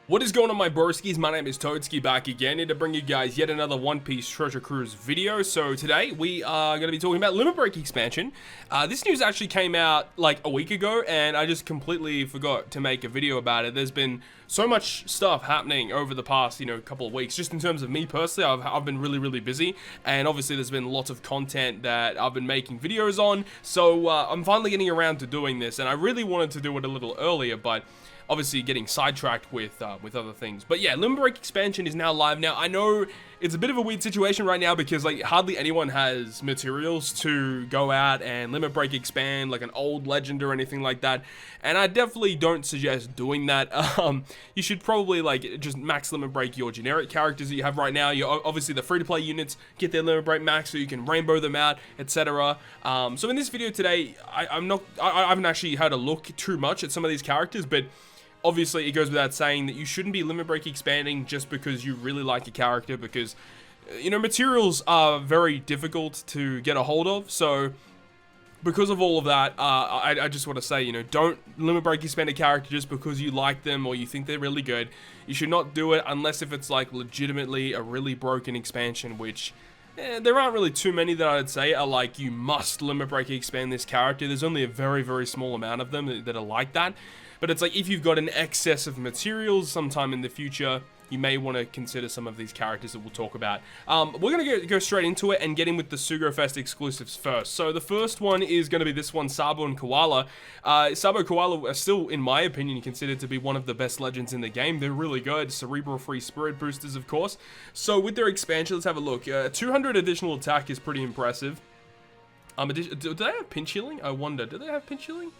What is going on, my broskiis? My name is Toadskii, back again here to bring you guys yet another One Piece Treasure Cruise video. So today we are going to be talking about Limit Break expansion. This news actually came out like a week ago and I just completely forgot to make a video about it. There's been so much stuff happening over the past, couple of weeks. Just in terms of me personally, I've been really busy, and obviously there's been lots of content that I've been making videos on. So I'm finally getting around to doing this, and I really wanted to do it a little earlier, but obviously getting sidetracked with other things. But yeah, Limit Break expansion is now live. Now, I know it's a bit of a weird situation right now because like hardly anyone has materials to go out and Limit Break expand like an old legend or anything like that. And I definitely don't suggest doing that. You should probably like just max Limit Break your generic characters that you have right now. You obviously the free-to-play units get their Limit Break max so you can rainbow them out, etc. So in this video today, I haven't actually had a look too much at some of these characters, but obviously, it goes without saying that you shouldn't be Limit Break expanding just because you really like a character, because, materials are very difficult to get a hold of. So, because of all of that, I just want to say, don't Limit Break expand a character just because you like them or you think they're really good. You should not do it unless if it's, like, legitimately a really broken expansion, which there aren't really too many that I'd say are like, you must Limit Break expand this character. There's only a very small amount of them that are like that. But it's like, if you've got an excess of materials sometime in the future, you may want to consider some of these characters that we'll talk about. We're going to go straight into it and get in with the Sugo-Fest exclusives first. So the first one is going to be this one, Sabo and Koala. Sabo and Koala are still, in my opinion, considered to be one of the best legends in the game. They're really good. Cerebral free spirit boosters, of course. So with their expansion, let's have a look. 200 additional attack is pretty impressive. Do they have pinch healing? I wonder, do they have pinch healing?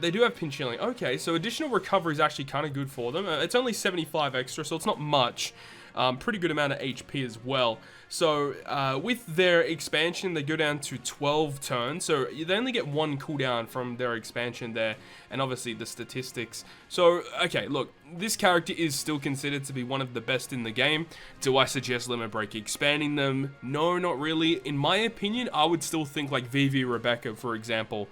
They do have pinch healing. Okay, so additional recovery is actually kind of good for them. It's only 75 extra, so it's not much. Pretty good amount of HP as well. So with their expansion, they go down to 12 turns. So they only get one cooldown from their expansion there, and obviously the statistics. So, okay, look, this character is still considered to be one of the best in the game. Do I suggest Limit Break expanding them? No, not really. In my opinion, I would still think like Vivi Rebecca, for example,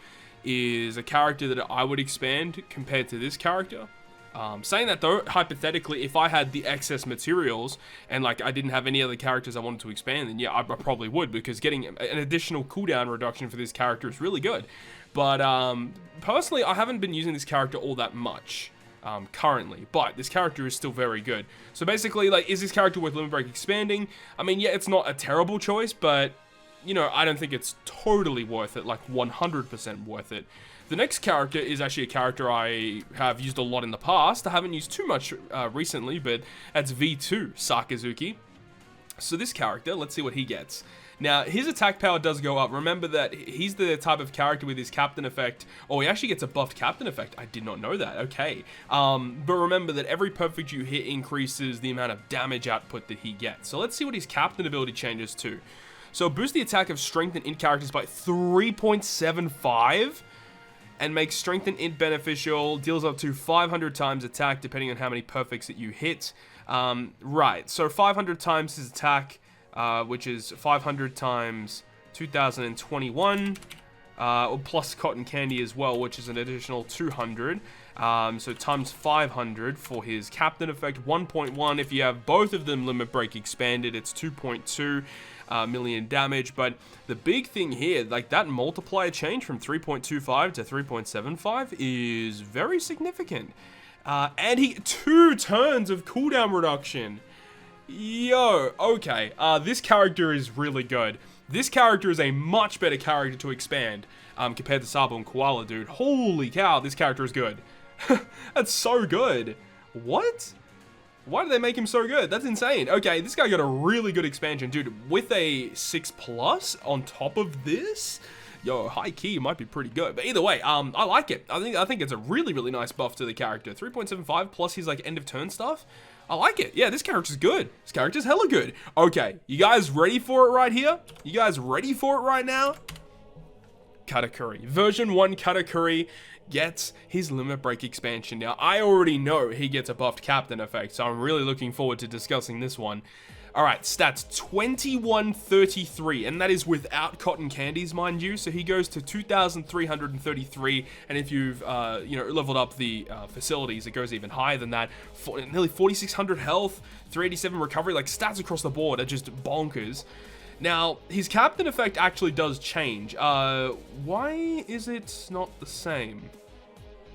is a character that I would expand compared to this character. Saying that though, hypothetically, if I had the excess materials and like I didn't have any other characters I wanted to expand, then yeah, I probably would, because getting an additional cooldown reduction for this character is really good. But personally, I haven't been using this character all that much currently, but this character is still very good. So basically, like, is this character worth Limit Break expanding? I mean, yeah, it's not a terrible choice, but I don't think it's totally worth it, like 100% worth it. The next character is actually a character I have used a lot in the past. I haven't used too much recently, but that's V2, Sakazuki. So this character, let's see what he gets. Now, his attack power does go up. Remember that he's the type of character with his captain effect. Oh, he actually gets a buffed captain effect. I did not know that. Okay. But remember that every perfect you hit increases the amount of damage output that he gets. So let's see what his captain ability changes to. So boost the attack of strength and int characters by 3.75 and makes strength and int beneficial, deals up to 500 times attack depending on how many perfects that you hit. Right, so 500 times his attack, which is 500 times 2021, plus cotton candy as well, which is an additional 200. So times 500 for his captain effect, 1.1. If you have both of them Limit Break expanded, it's 2.2 million damage. But the big thing here, like that multiplier change from 3.25 to 3.75 is very significant. And he 2 turns of cooldown reduction. Yo, okay, this character is really good. This character is a much better character to expand compared to Sabo and Koala, dude. Holy cow, this character is good. That's so good. What? Why did they make him so good? That's insane. Okay, this guy got a really good expansion, dude. With a 6+ on top of this, yo, high key might be pretty good. But either way, I like it. I think it's a really nice buff to the character. 3.75 plus his like end of turn stuff. I like it. Yeah, this character's good. This character's hella good. Okay, you guys ready for it right here? You guys ready for it right now? Katakuri. Version 1 Katakuri gets his Limit Break expansion. Now, I already know he gets a buffed captain effect, so I'm really looking forward to discussing this one. All right, stats 2133, and that is without cotton candies, mind you. So he goes to 2,333, and if you've leveled up the facilities, it goes even higher than that. Nearly 4,600 health, 387 recovery. Like, stats across the board are just bonkers. Now, his captain effect actually does change. Why is it not the same?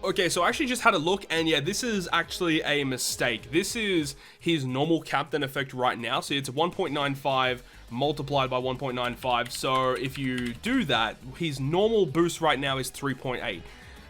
Okay, so I actually just had a look, and yeah, this is actually a mistake. This is his normal captain effect right now, so it's 1.95 multiplied by 1.95, so if you do that, his normal boost right now is 3.8.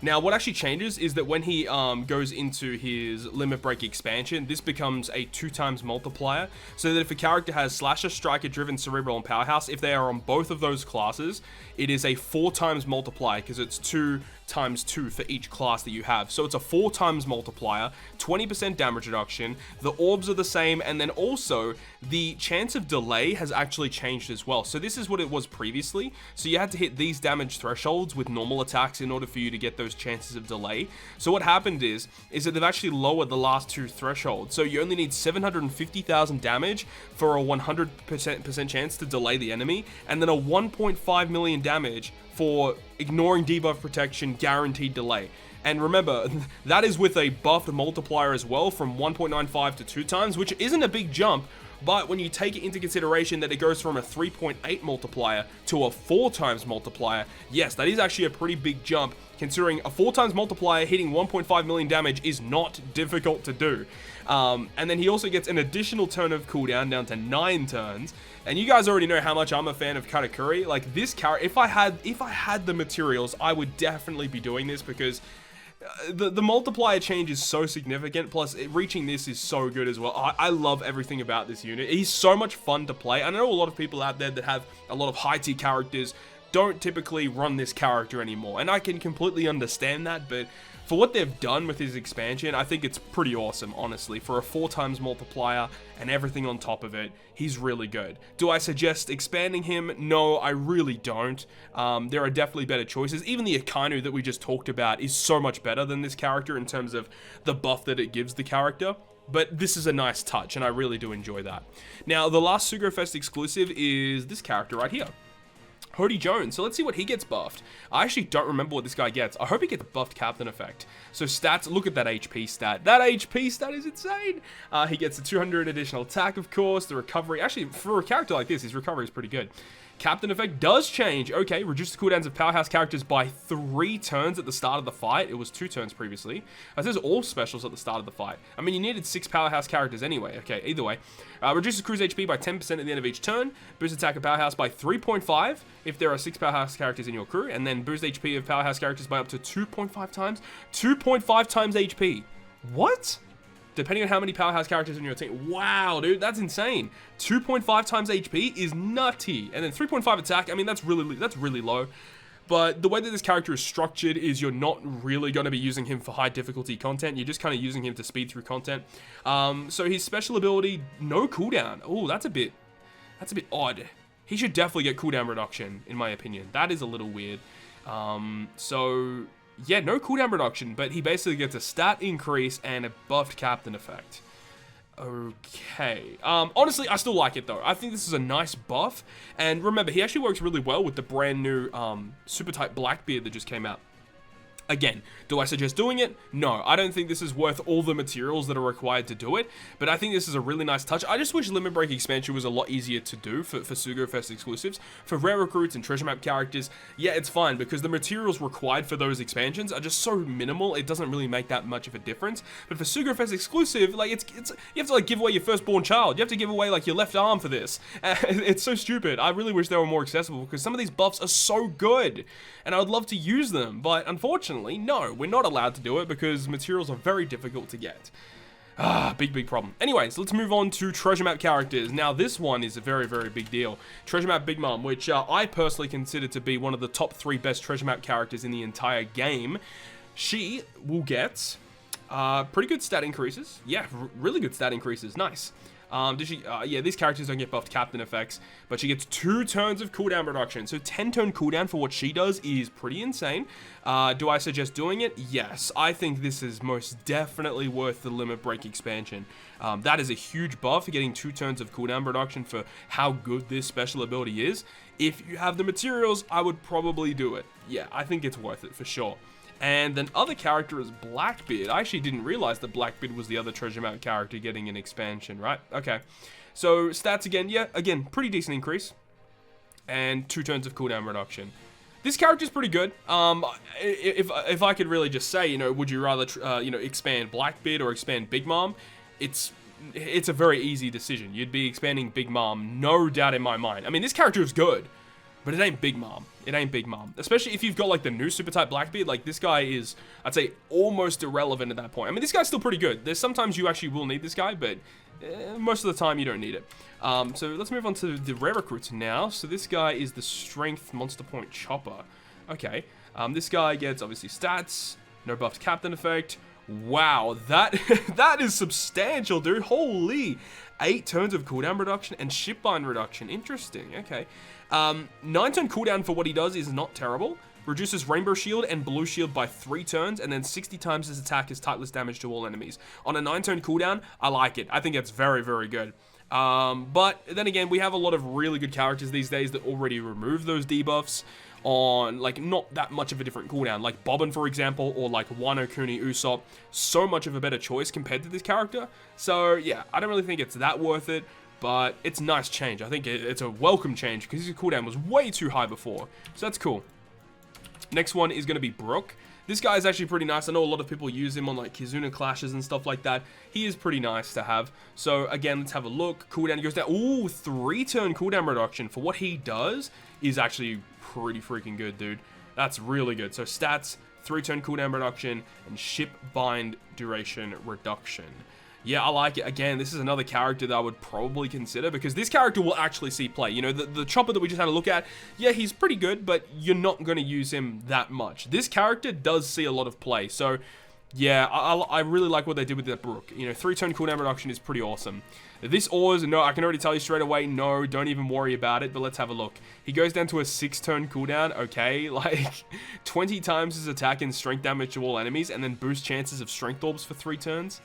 Now, what actually changes is that when he goes into his Limit Break expansion, this becomes a 2x multiplier, so that if a character has Slasher, Striker, Driven, Cerebral, and Powerhouse, if they are on both of those classes, it is a 4x multiplier, because it's 2 times 2 for each class that you have. So it's a 4x multiplier, 20% damage reduction, the orbs are the same, and then also the chance of delay has actually changed as well. So this is what it was previously. So you had to hit these damage thresholds with normal attacks in order for you to get those chances of delay. So what happened is that they've actually lowered the last two thresholds. So you only need 750,000 damage for a 100% chance to delay the enemy, and then a 1.5 million damage for ignoring debuff protection guaranteed delay. And remember, that is with a buffed multiplier as well from 1.95 to 2 times, which isn't a big jump, but when you take it into consideration that it goes from a 3.8 multiplier to a 4 times multiplier, yes, that is actually a pretty big jump, considering a 4 times multiplier hitting 1.5 million damage is not difficult to do. And then he also gets an additional turn of cooldown down to 9 turns. And you guys already know how much I'm a fan of Katakuri. Like, this character, if I had the materials, I would definitely be doing this, because the multiplier change is so significant, plus reaching this is so good as well. I love everything about this unit. He's so much fun to play. I know a lot of people out there that have a lot of high tier characters don't typically run this character anymore, and I can completely understand that, but for what they've done with his expansion, I think it's pretty awesome, honestly. For a 4 times multiplier and everything on top of it, he's really good. Do I suggest expanding him? No, I really don't. There are definitely better choices. Even the AKAINU that we just talked about is so much better than this character in terms of the buff that it gives the character. But this is a nice touch, and I really do enjoy that. Now, the last Sugo-Fest exclusive is this character right here, Hody Jones. So let's see what he gets buffed. I actually don't remember what this guy gets. I hope he gets a buffed captain effect. So stats, look at that HP stat. That HP stat is insane. He gets a 200 additional attack, of course. The recovery, actually, for a character like this, his recovery is pretty good. Captain effect does change. Okay, reduce the cooldowns of powerhouse characters by 3 turns at the start of the fight. It was 2 turns previously. It says all specials at the start of the fight. I mean, you needed 6 powerhouse characters anyway. Okay, either way. Reduces crew's HP by 10% at the end of each turn. Boost attack of powerhouse by 3.5 if there are 6 powerhouse characters in your crew. And then boost HP of powerhouse characters by up to 2.5 times. 2.5 times HP. What? Depending on how many powerhouse characters in your team. Wow, dude, that's insane. 2.5 times HP is nutty. And then 3.5 attack, I mean, that's really low. But the way that this character is structured is you're not really going to be using him for high difficulty content. You're just kind of using him to speed through content. So his special ability, no cooldown. Oh, that's a bit odd. He should definitely get cooldown reduction, in my opinion. That is a little weird. So yeah, no cooldown reduction, but he basically gets a stat increase and a buffed captain effect. Okay. Honestly, I still like it though. I think this is a nice buff. And remember, he actually works really well with the brand new super type Blackbeard that just came out. Again, do I suggest doing it? No, I don't think this is worth all the materials that are required to do it, but I think this is a really nice touch. I just wish Limit Break expansion was a lot easier to do for Sugo-Fest exclusives. For rare recruits and treasure map characters, yeah, it's fine, because the materials required for those expansions are just so minimal, it doesn't really make that much of a difference. But for Sugo-Fest exclusive, like, you have to, like, give away your firstborn child. You have to give away, like, your left arm for this. It's so stupid. I really wish they were more accessible, because some of these buffs are so good, and I would love to use them, but unfortunately, no, we're not allowed to do it because materials are very difficult to get. Big problem. Anyways, let's move on to treasure map characters. Now, this one is a very, very big deal. Treasure map Big Mom, which I personally consider to be one of the top 3 best treasure map characters in the entire game. She will get pretty good stat increases. Yeah, really good stat increases. Nice. Does she? Yeah, these characters don't get buffed captain effects, but she gets 2 turns of cooldown reduction. So 10 turn cooldown for what she does is pretty insane. Do I suggest doing it? Yes. I think this is most definitely worth the limit break expansion. That is a huge buff, getting 2 turns of cooldown reduction for how good this special ability is. If you have the materials, I would probably do it. Yeah, I think it's worth it for sure. And then other character is Blackbeard. I actually didn't realize that Blackbeard was the other treasure map character getting an expansion, right? Okay. So stats again, yeah, again, pretty decent increase. And 2 turns of cooldown reduction. This character is pretty good. If I could really just say, you know, would you rather, expand Blackbeard or expand Big Mom? It's a very easy decision. You'd be expanding Big Mom, no doubt in my mind. I mean, this character is good, but it ain't Big Mom. It ain't Big Mom. Especially if you've got, like, the new super type Blackbeard. Like, this guy is, I'd say, almost irrelevant at that point. I mean, this guy's still pretty good. There's sometimes you actually will need this guy, but most of the time you don't need it. So let's move on to the rare recruits now. So this guy is the Strength Monster Point Chopper. Okay. This guy gets, obviously, stats. No buffed captain effect. Wow, that is substantial, dude. Holy. 8 turns of cooldown reduction and ship bind reduction. Interesting. Okay. 9 turn cooldown for what he does is not terrible. Reduces Rainbow Shield and Blue Shield by 3 turns, and then 60 times his attack is typeless damage to all enemies. On a 9 turn cooldown, I like it. I think it's very, very good. But then again, we have a lot of really good characters these days that already remove those debuffs on, like, not that much of a different cooldown. Like Bobbin, for example, or like Wano Kuni Usopp. So much of a better choice compared to this character. So, yeah, I don't really think it's that worth it. But it's a nice change. I think it's a welcome change because his cooldown was way too high before. So that's cool. Next one is going to be Brook. This guy is actually pretty nice. I know a lot of people use him on like Kizuna clashes and stuff like that. He is pretty nice to have. So again, let's have a look. Cooldown goes down. Ooh, 3 turn cooldown reduction. For what he does is actually pretty freaking good, dude. That's really good. So stats, 3 turn cooldown reduction, and ship bind duration reduction. Yeah, I like it. Again, this is another character that I would probably consider because this character will actually see play. You know, the chopper that we just had a look at, yeah, he's pretty good, but you're not going to use him that much. This character does see a lot of play. So, yeah, I really like what they did with that Brook. You know, 3 turn cooldown reduction is pretty awesome. This Oars, no, I can already tell you straight away, no, don't even worry about it, but let's have a look. He goes down to a 6 turn cooldown, okay, like 20 times his attack and strength damage to all enemies, and then boost chances of strength orbs for 3 turns.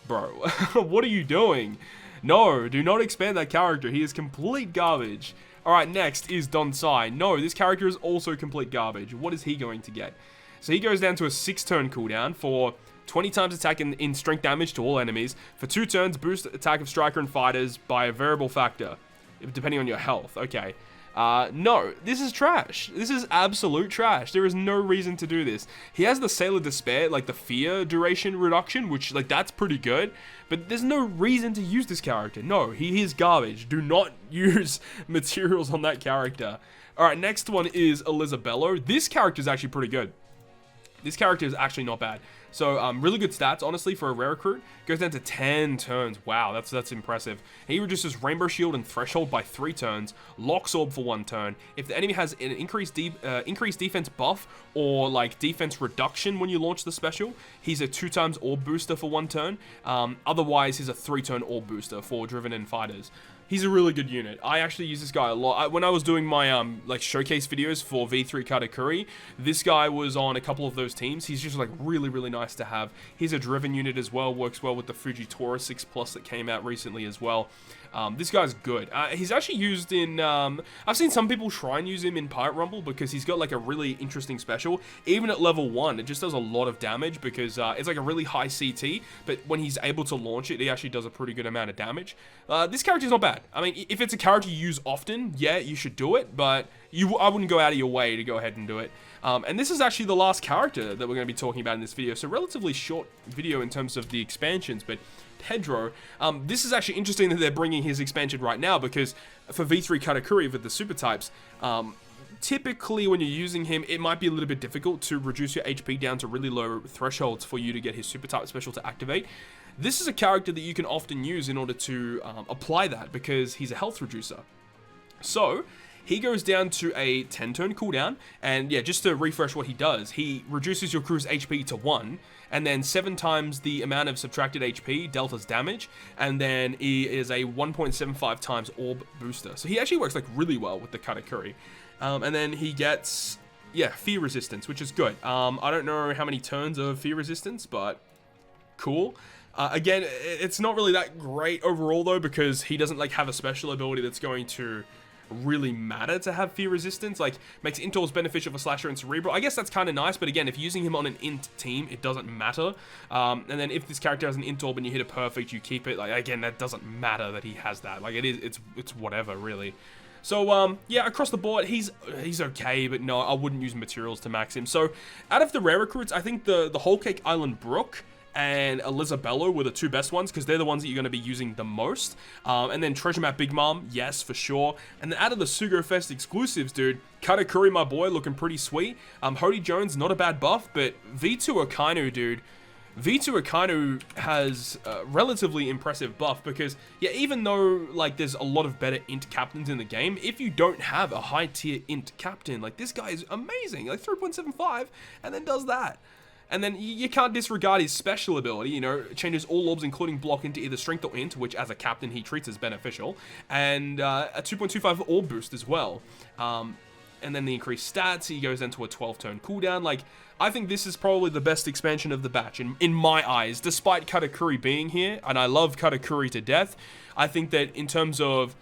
Bro, what are you doing? No, do not expand that character. He is complete garbage. Alright, next is Don Sai. No, this character is also complete garbage. What is he going to get? So he goes down to a 6 turn cooldown for 20 times attack in strength damage to all enemies. For 2 turns, boost attack of striker and fighters by a variable factor, depending on your health. Okay. No, this is trash. This is absolute trash. There is no reason to do this. He has the Sailor Despair, like the fear duration reduction, which, like, that's pretty good. But there's no reason to use this character. No, he is garbage. Do not use materials on that character. Alright, next one is Elizabello. This character is actually pretty good. This character is actually not bad. So, really good stats, honestly, for a rare recruit. Goes down to 10 turns. Wow, that's impressive. He reduces Rainbow Shield and Threshold by 3 turns. Locks Orb for 1 turn. If the enemy has an increased defense buff or, like, defense reduction when you launch the special, he's a 2 times Orb booster for 1 turn. Otherwise, he's a 3 turn Orb booster for Driven and Fighters. He's a really good unit. I actually use this guy a lot. When I was doing my like showcase videos for V3 Katakuri, this guy was on a couple of those teams. He's just like really, really nice to have. He's a driven unit as well. Works well with the Fuji Taurus 6 Plus that came out recently as well. This guy's good. He's actually used in... I've seen some people try and use him in Pirate Rumble because he's got like a really interesting special. Even at level 1, it just does a lot of damage because it's like a really high CT, but when he's able to launch it, he actually does a pretty good amount of damage. This character's not bad. I mean, if it's a character you use often, yeah, you should do it, but I wouldn't go out of your way to go ahead and do it. And this is actually the last character that we're going to be talking about in this video, so relatively short video in terms of the expansions, but Pedro, this is actually interesting that they're bringing his expansion right now because for V3 Katakuri with the super types, typically when you're using him, it might be a little bit difficult to reduce your HP down to really low thresholds for you to get his super type special to activate. This is a character that you can often use in order to apply that because he's a health reducer. So he goes down to a 10 turn cooldown, and yeah, just to refresh what he does, he reduces your crew's HP to 1, and then 7 times the amount of subtracted HP dealt as damage, and then he is a 1.75 times orb booster. So he actually works like really well with the Katakuri. And then he gets, yeah, fear resistance, which is good. I don't know how many turns of fear resistance, but cool. Again, it's not really that great overall though, because he doesn't like have a special ability that's going to really matter to have fear resistance. Like, makes int orbs beneficial for Slasher and Cerebral. I guess that's kind of nice, but again, if you're using him on an int team, it doesn't matter. And then if this character has an int orb and you hit it perfect, you keep it. Like, again, that doesn't matter that he has that. Like, it's whatever, really. So, yeah, across the board, he's okay, but no, I wouldn't use materials to max him. So, out of the rare recruits, I think the Whole Cake Island Brook and Elizabello were the 2 best ones, because they're the ones that you're going to be using the most. And then Treasure Map Big Mom, yes, for sure. And then out of the Sugo-Fest exclusives, dude, Katakuri, my boy, looking pretty sweet. Hody Jones, not a bad buff, but V2 AKAINU, dude. V2 AKAINU has a relatively impressive buff, because, yeah, even though, like, there's a lot of better int captains in the game, if you don't have a high-tier int captain, like, this guy is amazing. Like, 3.75, and then does that. And then you can't disregard his special ability, you know, changes all orbs, including block, into either strength or int, which as a captain he treats as beneficial, and a 2.25 orb boost as well. And then the increased stats, he goes into a 12-turn cooldown. Like, I think this is probably the best expansion of the batch, in my eyes, despite Katakuri being here, and I love Katakuri to death. I think that in terms of,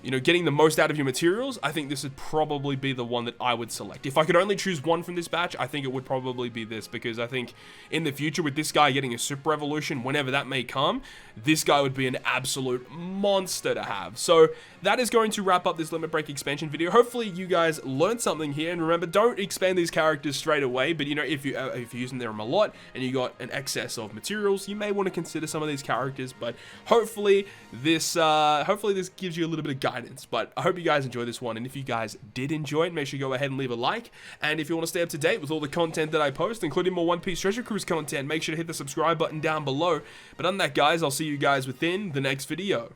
you know, getting the most out of your materials, I think this would probably be the one that I would select. If I could only choose one from this batch, I think it would probably be this, because I think in the future, with this guy getting a super evolution, whenever that may come, this guy would be an absolute monster to have. So that is going to wrap up this Limit Break expansion video. Hopefully you guys learned something here, and remember, don't expand these characters straight away, but you know, if you're using them a lot and you got an excess of materials, you may want to consider some of these characters. But hopefully this gives you a little bit of guidance. But I hope you guys enjoyed this one, and if you guys did enjoy it, make sure you go ahead and leave a like. And if you want to stay up to date with all the content that I post, including more One Piece Treasure Cruise content, make sure to hit the subscribe button down below. But other than that, guys, I'll see you guys within the next video.